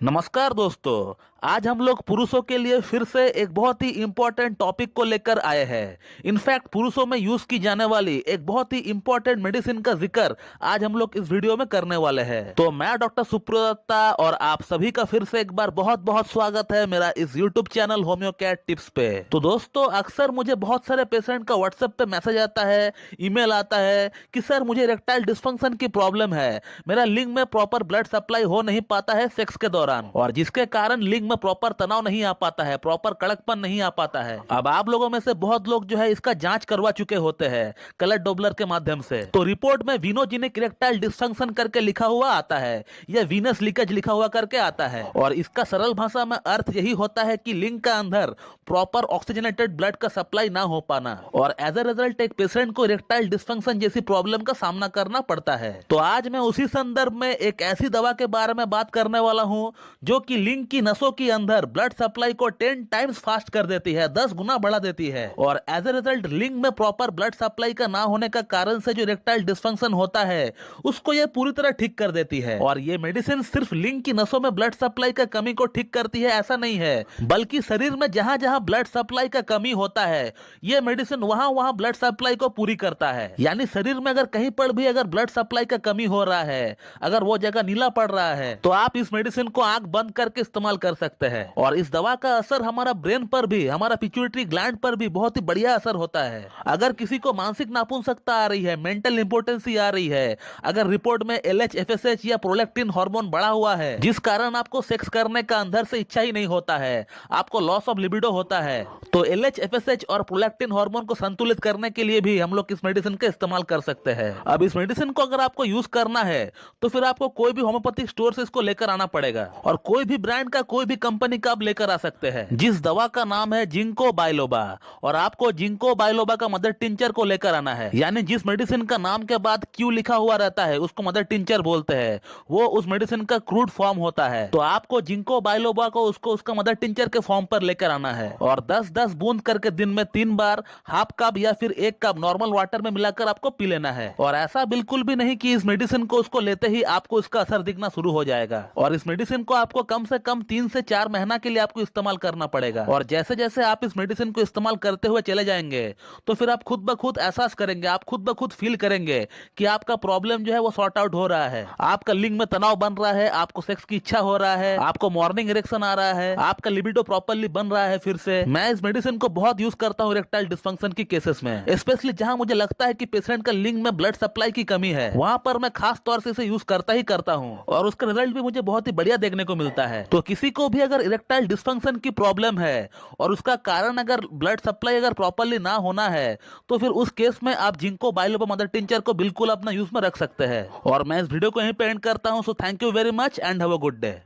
नमस्कार दोस्तों, आज हम लोग पुरुषों के लिए फिर से एक बहुत ही इंपॉर्टेंट टॉपिक को लेकर आए हैं। इनफैक्ट पुरुषों में यूज की जाने वाली एक बहुत ही इंपॉर्टेंट मेडिसिन का जिक्र आज हम लोग इस वीडियो में करने वाले हैं। तो मैं डॉक्टर सुप्रियो दत्ता और आप सभी का फिर से एक बार बहुत बहुत स्वागत है मेरा इस यूट्यूब चैनल होम्योकैट टिप्स पे। तो दोस्तों, अक्सर मुझे बहुत सारे पेशेंट का व्हाट्सएप पे मैसेज आता है, ईमेल आता है कि सर मुझे इरेक्टाइल डिस्फंक्शन की प्रॉब्लम है, मेरा लिंग में प्रॉपर ब्लड सप्लाई हो नहीं पाता है सेक्स के दौरान, और जिसके कारण लिंग में प्रॉपर तनाव नहीं आ पाता है, प्रॉपर कड़कपन नहीं आ पाता है। अब आप लोगों में से बहुत लोग जो है इसका जांच करवा चुके होते हैं कलर डोपलर के माध्यम से। तो रिपोर्ट में वीनोजेनिक इरेक्टाइल डिस्फंक्शन करके लिखा हुआ आता है या वीनस लीकेज लिखा हुआ करके आता है, और इसका सरल भाषा में अर्थ यही होता है कि लिंग का अंदर प्रॉपर ऑक्सीजनेटेड ब्लड का सप्लाई ना हो पाना, और एज ए रिजल्ट एक पेशेंट को इरेक्टाइल डिस्फंक्शन जैसी प्रॉब्लम का सामना करना पड़ता है। तो आज मैं उसी संदर्भ में एक ऐसी दवा के बारे में बात करने वाला हूं जो कि लिंग की नसों के अंदर ब्लड सप्लाई को 10 टाइम्स फास्ट कर देती है, 10 गुना बढ़ा देती है, और एज ए रिजल्ट लिंग में प्रॉपर ब्लड सप्लाई का ना होने का कारण से जो इरेक्टाइल डिस्फंक्शन होता है उसको ये पूरी तरह ठीक कर देती है। और ये मेडिसिन सिर्फ लिंग की नसों में ब्लड सप्लाई का कमी को ठीक करती है ऐसा नहीं है, बल्कि शरीर में जहां जहां ब्लड सप्लाई का कमी होता है ये मेडिसिन वहां वहां ब्लड सप्लाई को पूरी करता है। यानी शरीर में अगर कहीं पर भी अगर ब्लड सप्लाई का कमी हो रहा है, अगर वो जगह नीला पड़ रहा है, तो आप इस मेडिसिन को आंख बंद करके इस्तेमाल कर सकते हैं। और इस दवा का असर हमारा ब्रेन पर भी, हमारा पिट्यूटरी ग्लैंड पर भी बहुत ही बढ़िया असर होता है। अगर किसी को मानसिक नापुंसकता आ रही है, मेंटल इंपोर्टेंसी आ रही है, अगर रिपोर्ट में एलएच, एफएसएच या प्रोलैक्टिन हार्मोन बढ़ा हुआ है जिस कारण आपको सेक्स करने का अंदर से इच्छा ही नहीं होता है, आपको लॉस ऑफ लिबिडो होता है, तो एलएच, एफएसएच और प्रोलैक्टिन हार्मोन को संतुलित करने के लिए भी हम लोग इस मेडिसिन का इस्तेमाल कर सकते हैं। अब इस मेडिसिन को अगर आपको यूज करना है तो फिर आपको कोई भी होम्योपैथिक स्टोर से इसको लेकर आना पड़ेगा, और कोई भी ब्रांड का, कोई भी कंपनी का आप लेकर आ सकते हैं, जिस दवा का नाम है जिंको बाइलोबा। और आपको जिंको बाइलोबा का मदर टिंचर को लेकर आना है, यानी जिस मेडिसिन का नाम के बाद क्यू लिखा हुआ रहता है उसको मदर टिंचर बोलते हैं, वो उस मेडिसिन का क्रूड फॉर्म होता है। तो आपको जिंको बाइलोबा को उसको उसका मदर टिंचर के फॉर्म पर लेकर आना है, और 10-10 बूंद करके दिन में 3 बार हाफ कप या फिर 1 कप नॉर्मल वाटर में मिलाकर आपको पी लेना है। और ऐसा बिल्कुल भी नहीं कि इस मेडिसिन को उसको लेते ही आपको इसका असर दिखना शुरू हो जाएगा, और इस मेडिसिन को आपको कम से कम 3 से 4 महीना के लिए आपको इस्तेमाल करना पड़ेगा। और जैसे जैसे आप इस मेडिसिन को इस्तेमाल करते हुए चले जाएंगे तो फिर आप खुद ब खुद एहसास करेंगे, आप खुद ब खुद फील करेंगे कि आपका प्रॉब्लम जो है वो सॉर्ट आउट हो रहा है, आपका लिंग में तनाव बन रहा है, आपको सेक्स की इच्छा हो रहा है, आपको मॉर्निंग इरेक्शन आ रहा है, आपका लिबिडो प्रॉपर्ली बन रहा है फिर से। मैं इस मेडिसिन को बहुत यूज करता हूँ इरेक्टाइल डिस्फंक्शन की केसेस में, स्पेशली जहां मुझे लगता है कि पेशेंट का लिंग में ब्लड सप्लाई की कमी है, वहां पर मैं खास तौर से इसे यूज करता ही करता हूं, और उसका रिजल्ट भी मुझे बहुत ही बढ़िया देखने को मिलता है। तो किसी को भी अगर इरेक्टाइल डिस्फंक्शन की प्रॉब्लम है और उसका कारण अगर ब्लड सप्लाई अगर प्रॉपर्ली ना होना है, तो फिर उस केस में आप जिंको बाइलोबा मदर टिंचर को बिल्कुल अपना यूज में रख सकते हैं। और मैं इस वीडियो को यहीं पे एंड करता हूं। So thank you very much and have a good day.